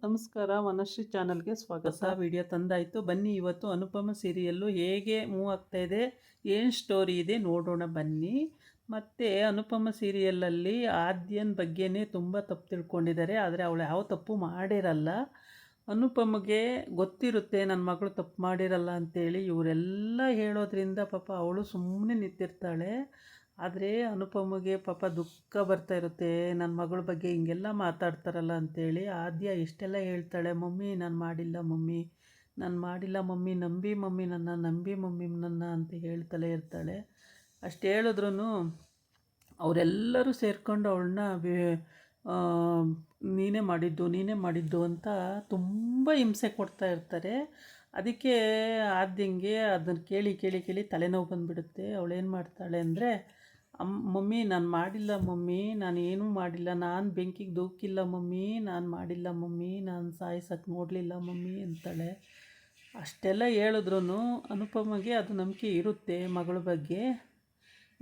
ನಮಸ್ಕಾರ, ಮನಶ್ರೀ ಚಾನಲ್ಗೆ ಸ್ವಾಗತ. ಹೊಸ ವಿಡಿಯೋ ತಂದಾಯಿತು. ಬನ್ನಿ, ಇವತ್ತು ಅನುಪಮ ಸೀರಿಯಲ್ಲು ಹೇಗೆ ಮೂವ್ ಆಗ್ತಾ ಇದೆ, ಏನು ಸ್ಟೋರಿ ಇದೆ ನೋಡೋಣ ಬನ್ನಿ. ಮತ್ತು ಅನುಪಮ ಸೀರಿಯಲಲ್ಲಿ ಆದ್ಯನ ಬಗ್ಗೆನೇ ತುಂಬ ತಪ್ಪು ತಿಳ್ಕೊಂಡಿದ್ದಾರೆ. ಆದರೆ ಅವಳು ಯಾವ ತಪ್ಪು ಮಾಡಿರಲ್ಲ. ಅನುಪಮಗೆ ಗೊತ್ತಿರುತ್ತೆ ನನ್ನ ಮಗಳು ತಪ್ಪು ಮಾಡಿರಲ್ಲ ಅಂತೇಳಿ. ಇವರೆಲ್ಲ ಹೇಳೋದ್ರಿಂದ ಪಾಪ ಅವಳು ಸುಮ್ಮನೆ ನಿಂತಿರ್ತಾಳೆ. ಆದರೆ ಅನುಪಮಗೆ ಪಾಪ ದುಃಖ ಬರ್ತಾ ಇರುತ್ತೆ, ನನ್ನ ಮಗಳ ಬಗ್ಗೆ ಹಿಂಗೆಲ್ಲ ಮಾತಾಡ್ತಾರಲ್ಲ ಅಂಥೇಳಿ. ಆದ್ಯ ಎಷ್ಟೆಲ್ಲ ಹೇಳ್ತಾಳೆ, ಮಮ್ಮಿ ನಾನು ಮಾಡಿಲ್ಲ ಮಮ್ಮಿ, ನಾನು ಮಾಡಿಲ್ಲ ಮಮ್ಮಿ, ನಂಬಿ ಮಮ್ಮಿ ನನ್ನ, ನಂಬಿ ಮಮ್ಮಿ ನನ್ನ ಅಂತ ಹೇಳ್ತಲೇ ಇರ್ತಾಳೆ. ಅಷ್ಟು ಹೇಳಿದ್ರೂ ಅವರೆಲ್ಲರೂ ಸೇರಿಕೊಂಡು ಅವಳನ್ನ ನೀನೇ ಮಾಡಿದ್ದು ಅಂತ ತುಂಬ ಹಿಂಸೆ ಕೊಡ್ತಾ ಇರ್ತಾರೆ. ಅದಕ್ಕೆ ಆದ್ಯಂಗೆ ಅದನ್ನು ಕೇಳಿ ಕೇಳಿ ಕೇಳಿ ತಲೆನೋವು ಬಂದುಬಿಡುತ್ತೆ. ಅವಳೇನು ಮಾಡ್ತಾಳೆ ಅಂದರೆ, ಮಮ್ಮಿ ನಾನು ಮಾಡಿಲ್ಲ ಮಮ್ಮಿ, ನಾನು ಏನೂ ಮಾಡಿಲ್ಲ, ನಾನು ಬೆಂಕಿಗೆ ದೂಕಿಲ್ಲ ಮಮ್ಮಿ, ನಾನು ಮಾಡಿಲ್ಲ ಮಮ್ಮಿ, ನಾನು ಸಾಯಿಸೋಕ್ಕೆ ನೋಡಲಿಲ್ಲ ಮಮ್ಮಿ ಅಂತಾಳೆ. ಅಷ್ಟೆಲ್ಲ ಹೇಳಿದ್ರೂ ಅನುಪಮಗೆ ಅದು ನಂಬಿಕೆ ಇರುತ್ತೆ ಮಗಳ ಬಗ್ಗೆ.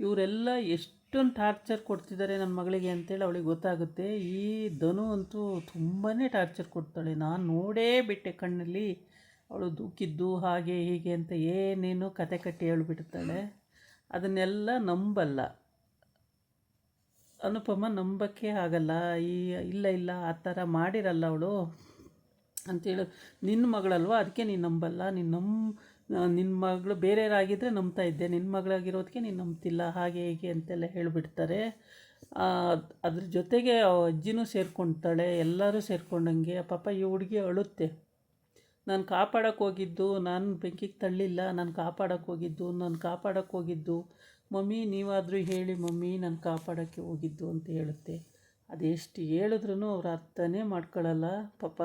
ಇವರೆಲ್ಲ ಎಷ್ಟೊಂದು ಟಾರ್ಚರ್ ಕೊಡ್ತಿದ್ದಾರೆ ನನ್ನ ಮಗಳಿಗೆ ಅಂತೇಳಿ ಅವಳಿಗೆ ಗೊತ್ತಾಗುತ್ತೆ. ಈ ಧನು ಅಂತೂ ತುಂಬಾ ಟಾರ್ಚರ್ ಕೊಡ್ತಾಳೆ. ನಾನು ನೋಡೇ ಬಿಟ್ಟೆ ಕಣ್ಣಲ್ಲಿ ಅವಳು ದೂಕಿದ್ದು ಹಾಗೆ ಹೀಗೆ ಅಂತ ಏನೇನೋ ಕತೆ ಕಟ್ಟಿ ಹೇಳ್ಬಿಡ್ತಾಳೆ. ಅದನ್ನೆಲ್ಲ ನಂಬಲ್ಲ ಅನುಪಮ, ನಂಬಕ್ಕೆ ಆಗಲ್ಲ. ಇಲ್ಲ ಆ ಥರ ಮಾಡಿರಲ್ಲ ಅವಳು ಅಂತೇಳಿ. ನಿನ್ನ ಮಗಳಲ್ವ, ಅದಕ್ಕೆ ನೀನು ನಂಬಲ್ಲ, ನಿನ್ನ ಮಗಳು ಬೇರೆಯವರಾಗಿದ್ದರೆ ನಂಬ್ತಾ ಇದ್ದೆ, ನಿನ್ನ ಮಗಳಾಗಿರೋದಕ್ಕೆ ನೀನು ನಂಬ್ತಿಲ್ಲ ಹಾಗೆ ಹೀಗೆ ಅಂತೆಲ್ಲ ಹೇಳಿಬಿಡ್ತಾರೆ. ಅದ್ರ ಜೊತೆಗೆ ಅಜ್ಜಿನೂ ಸೇರ್ಕೊಳ್ತಾಳೆ, ಎಲ್ಲರೂ ಸೇರ್ಕೊಂಡಂಗೆ. ಪಾಪ ಈ ಹುಡುಗಿ ಅಳುತ್ತೆ. ನಾನು ಕಾಪಾಡೋಕ್ಕೆ ಹೋಗಿದ್ದು, ನಾನು ಬೆಂಕಿಗೆ ತಳ್ಳಿಲ್ಲ, ನಾನು ಕಾಪಾಡೋಕ್ಕೆ ಹೋಗಿದ್ದು ಮಮ್ಮಿ, ನೀವಾದರೂ ಹೇಳಿ ಮಮ್ಮಿ, ನಾನು ಕಾಪಾಡೋಕ್ಕೆ ಹೋಗಿದ್ದು ಅಂತ ಹೇಳುತ್ತೆ. ಅದೆಷ್ಟು ಹೇಳಿದ್ರೂ ಅವ್ರು ಅರ್ಥನೇ ಮಾಡ್ಕೊಳ್ಳಲ್ಲ ಪಾಪ.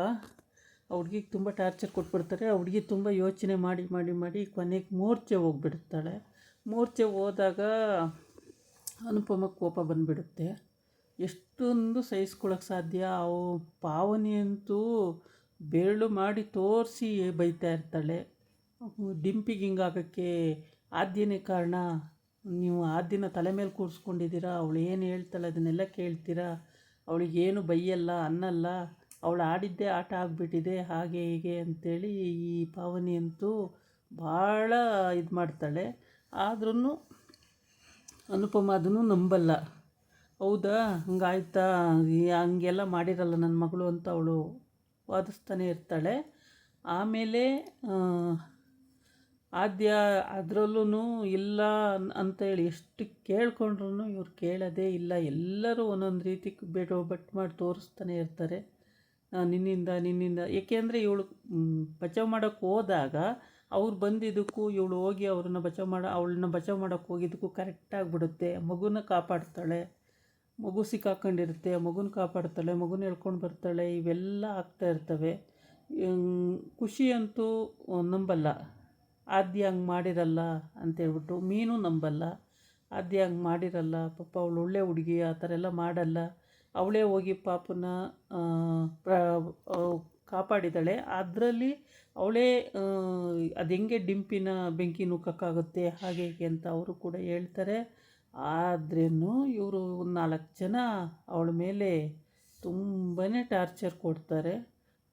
ಆ ಹುಡುಗಿಗೆ ತುಂಬ ಟಾರ್ಚರ್ ಕೊಟ್ಬಿಡ್ತಾರೆ. ಆ ಹುಡುಗಿ ತುಂಬ ಯೋಚನೆ ಮಾಡಿ ಮಾಡಿ ಮಾಡಿ ಕೊನೆಗೆ ಮೂರ್ಛೆ ಹೋಗ್ಬಿಡ್ತಾಳೆ. ಮೂರ್ಛೆ ಹೋದಾಗ ಅನುಪಮಕ್ಕೆ ಕೋಪ ಬಂದುಬಿಡುತ್ತೆ. ಎಷ್ಟೊಂದು ಸಹಿಸ್ಕೊಳ್ಳೋಕ್ಕೆ ಸಾಧ್ಯ. ಅವು ಪಾವನಿ ಅಂತೂ ಬೆರಳು ಮಾಡಿ ತೋರಿಸಿ ಬೈತಾ ಇರ್ತಾಳೆ. ಡಿಂಪಿಗೆ ಹಿಂಗಾಗೋಕ್ಕೆ ಆದ್ಯನೇ ಕಾರಣ, ನೀವು ಆದ್ಯನ ತಲೆ ಮೇಲೆ ಕೂರಿಸ್ಕೊಂಡಿದ್ದೀರಾ, ಅವಳು ಏನು ಹೇಳ್ತಾಳೆ ಅದನ್ನೆಲ್ಲ ಕೇಳ್ತೀರಾ, ಅವಳಿಗೇನು ಬೈಯಲ್ಲ ಅನ್ನಲ್ಲ, ಅವಳು ಆಡಿದ್ದೇ ಆಟ ಆಗಿಬಿಟ್ಟಿದೆ ಹಾಗೆ ಹೀಗೆ ಅಂಥೇಳಿ ಈ ಪಾವನಿ ಅಂತೂ ಭಾಳ ಇದು ಮಾಡ್ತಾಳೆ. ಆದ್ರೂ ಅನುಪಮ ಅದನ್ನು ನಂಬಲ್ಲ. ಹೌದಾ, ಹಂಗಾಯ್ತಾ, ಹಂಗೆಲ್ಲ ಮಾಡಿರಲ್ಲ ನನ್ನ ಮಗಳು ಅಂತ ಅವಳು ವಾದಿಸ್ತಾನೆ ಇರ್ತಾಳೆ. ಆಮೇಲೆ ಆದ್ಯ ಅದರಲ್ಲೂ ಇಲ್ಲ ಅಂತೇಳಿ ಎಷ್ಟು ಕೇಳ್ಕೊಂಡ್ರೂ ಇವ್ರು ಕೇಳೋದೇ ಇಲ್ಲ. ಎಲ್ಲರೂ ಒಂದೊಂದು ರೀತಿ ಬಟ್ ಮಾಡಿ ತೋರಿಸ್ತಾನೆ ಇರ್ತಾರೆ. ನಿನ್ನಿಂದ ಏಕೆಂದರೆ ಇವಳು ಬಚಾವ್ ಮಾಡೋಕ್ಕೆ ಹೋದಾಗ ಅವ್ರು ಬಂದಿದ್ದಕ್ಕೂ ಇವಳು ಹೋಗಿ ಅವಳನ್ನ ಬಚಾವ್ ಮಾಡೋಕ್ಕೆ ಹೋಗಿದ್ದಕ್ಕೂ ಕರೆಕ್ಟಾಗಿಬಿಡುತ್ತೆ. ಮಗುನ ಕಾಪಾಡ್ತಾಳೆ, ಮಗು ಸಿಕ್ಕಾಕೊಂಡಿರುತ್ತೆ, ಮಗುನ ಕಾಪಾಡ್ತಾಳೆ, ಮಗುನ ಹೇಳ್ಕೊಂಡು ಬರ್ತಾಳೆ. ಇವೆಲ್ಲ ಆಗ್ತಾ ಇರ್ತವೆ. ಖುಷಿ ಅಂತೂ ನಂಬಲ್ಲ, ಆದ್ಯ ಹಂಗೆ ಮಾಡಿರಲ್ಲ ಅಂತೇಳ್ಬಿಟ್ಟು. ಮೀನು ನಂಬಲ್ಲ, ಆದ್ಯ ಹಂಗೆ ಮಾಡಿರಲ್ಲ, ಪಾಪ ಅವಳು ಒಳ್ಳೆ ಹುಡುಗಿ, ಆ ಥರ ಎಲ್ಲ ಮಾಡಲ್ಲ. ಅವಳೇ ಹೋಗಿ ಪಾಪನ ಕಾಪಾಡಿದ್ದಾಳೆ. ಅದರಲ್ಲಿ ಅವಳೇ ಅದು ಹೆಂಗೆ ಡಿಂಪಿನ ಬೆಂಕಿ ನುಗ್ಗೋಕ್ಕಾಗುತ್ತೆ ಹಾಗೆ ಹೀಗೆ ಅಂತ ಅವರು ಕೂಡ ಹೇಳ್ತಾರೆ. ಆದ್ರೂ ಇವರು 4 ಜನ ಅವಳ ಮೇಲೆ ತುಂಬಾ ಟಾರ್ಚರ್ ಕೊಡ್ತಾರೆ.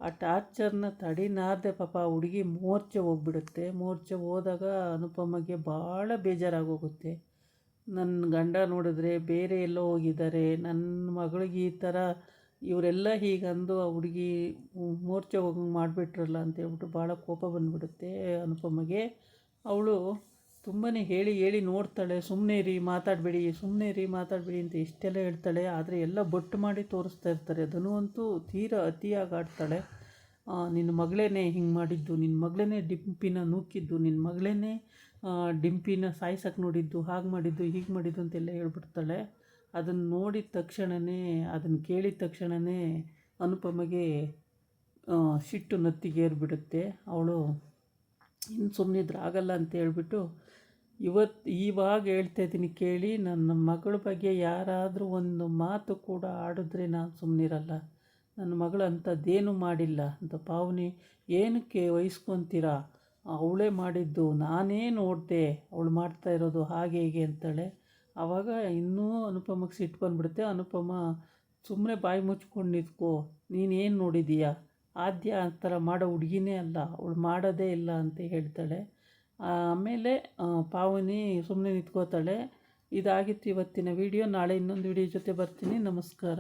ಆ ಟಾರ್ಚರ್ನ ತಡಿನಾರದೆ ಪಾಪ ಹುಡುಗಿ ಮೂರ್ಛೆ ಹೋಗ್ಬಿಡುತ್ತೆ. ಮೂರ್ಛೆ ಹೋದಾಗ ಅನುಪಮಗೆ ಭಾಳ ಬೇಜಾರಾಗೋಗುತ್ತೆ. ನನ್ನ ಗಂಡ ನೋಡಿದ್ರೆ ಬೇರೆ ಎಲ್ಲೋ ಹೋಗಿದ್ದಾರೆ, ನನ್ನ ಮಗಳಿಗೆ ಈ ಥರ ಇವರೆಲ್ಲ ಹೀಗಂದು ಆ ಹುಡುಗಿ ಮೂರ್ಛೆ ಹೋಗಂಗೆ ಮಾಡಿಬಿಟ್ರಲ್ಲ ಅಂತೇಳ್ಬಿಟ್ಟು ಭಾಳ ಕೋಪ ಬಂದುಬಿಡುತ್ತೆ ಅನುಪಮಗೆ. ಅವಳು ತುಂಬಾ ಹೇಳಿ ನೋಡ್ತಾಳೆ, ಸುಮ್ಮನೆ ಇರಿ ಮಾತಾಡಬೇಡಿ ಅಂತ ಇಷ್ಟೆಲ್ಲ ಹೇಳ್ತಾಳೆ. ಆದರೆ ಎಲ್ಲ ಬೊಟ್ಟು ಮಾಡಿ ತೋರಿಸ್ತಾ ಇರ್ತಾರೆ. ಧನು ಅಂತೂ ತೀರಾ ಅತಿಯಾಗಿ ಆಡ್ತಾಳೆ. ನಿನ್ನ ಮಗಳೇ ಹಿಂಗೆ ಮಾಡಿದ್ದು, ನಿನ್ನ ಮಗಳೇ ಡಿಂಪಿನ ನೂಕಿದ್ದು, ನಿನ್ನ ಮಗಳೇ ಡಿಂಪಿನ ಸಾಯ್ಸಕ್ಕೆ ನೋಡಿದ್ದು, ಹಾಗೆ ಮಾಡಿದ್ದು ಹೀಗೆ ಮಾಡಿದ್ದು ಅಂತೆಲ್ಲ ಹೇಳ್ಬಿಡ್ತಾಳೆ. ಅದನ್ನು ನೋಡಿದ ತಕ್ಷಣವೇ, ಅದನ್ನು ಕೇಳಿದ ತಕ್ಷಣವೇ ಅನುಪಮಗೆ ಸಿಟ್ಟು ನತ್ತಿಗೇರಿಬಿಡುತ್ತೆ. ಅವಳು ಇನ್ನು ಸುಮ್ಮನಿದ್ರೆ ಆಗಲ್ಲ ಅಂತ ಹೇಳ್ಬಿಟ್ಟು, ಇವಾಗ ಹೇಳ್ತಾ ಇದ್ದೀನಿ ಕೇಳಿ, ನನ್ನ ಮಗಳ ಬಗ್ಗೆ ಯಾರಾದರೂ ಒಂದು ಮಾತು ಕೂಡ ಆಡಿದ್ರೆ ನಾನು ಸುಮ್ಮನಿರಲ್ಲ. ನನ್ನ ಮಗಳು ಅಂಥದ್ದೇನೂ ಮಾಡಿಲ್ಲ ಅಂತ. ಪಾವನಿ ಏನಕ್ಕೆ ವಹಿಸ್ಕೊತೀರಾ, ಅವಳೇ ಮಾಡಿದ್ದು, ನಾನೇ ನೋಡಿದೆ ಅವಳು ಮಾಡ್ತಾ ಇರೋದು ಹಾಗೆ ಹೀಗೆ ಅಂತಾಳೆ. ಆವಾಗ ಇನ್ನೂ ಅನುಪಮಗೆ ಸಿಟ್ಟು ಬಂದುಬಿಡುತ್ತೆ. ಅನುಪಮ, ಸುಮ್ಮನೆ ಬಾಯಿ ಮುಚ್ಕೊಂಡು ನಿಂತ್ಕೋ, ನೀನೇನು ನೋಡಿದೀಯಾ, ಆದ್ಯ ಆ ಥರ ಮಾಡೋ ಹುಡುಗಿನೇ ಅಲ್ಲ, ಅವಳು ಮಾಡೋದೇ ಇಲ್ಲ ಅಂತ ಹೇಳ್ತಾಳೆ. ಆಮೇಲೆ ಪಾವನಿ ಸುಮ್ಮನೆ ನಿಂತ್ಕೋತಾಳೆ. ಇದಾಗಿತ್ತು ಇವತ್ತಿನ ವಿಡಿಯೋ. ನಾಳೆ ಇನ್ನೊಂದು ವಿಡಿಯೋ ಜೊತೆ ಬರ್ತೀನಿ. ನಮಸ್ಕಾರ.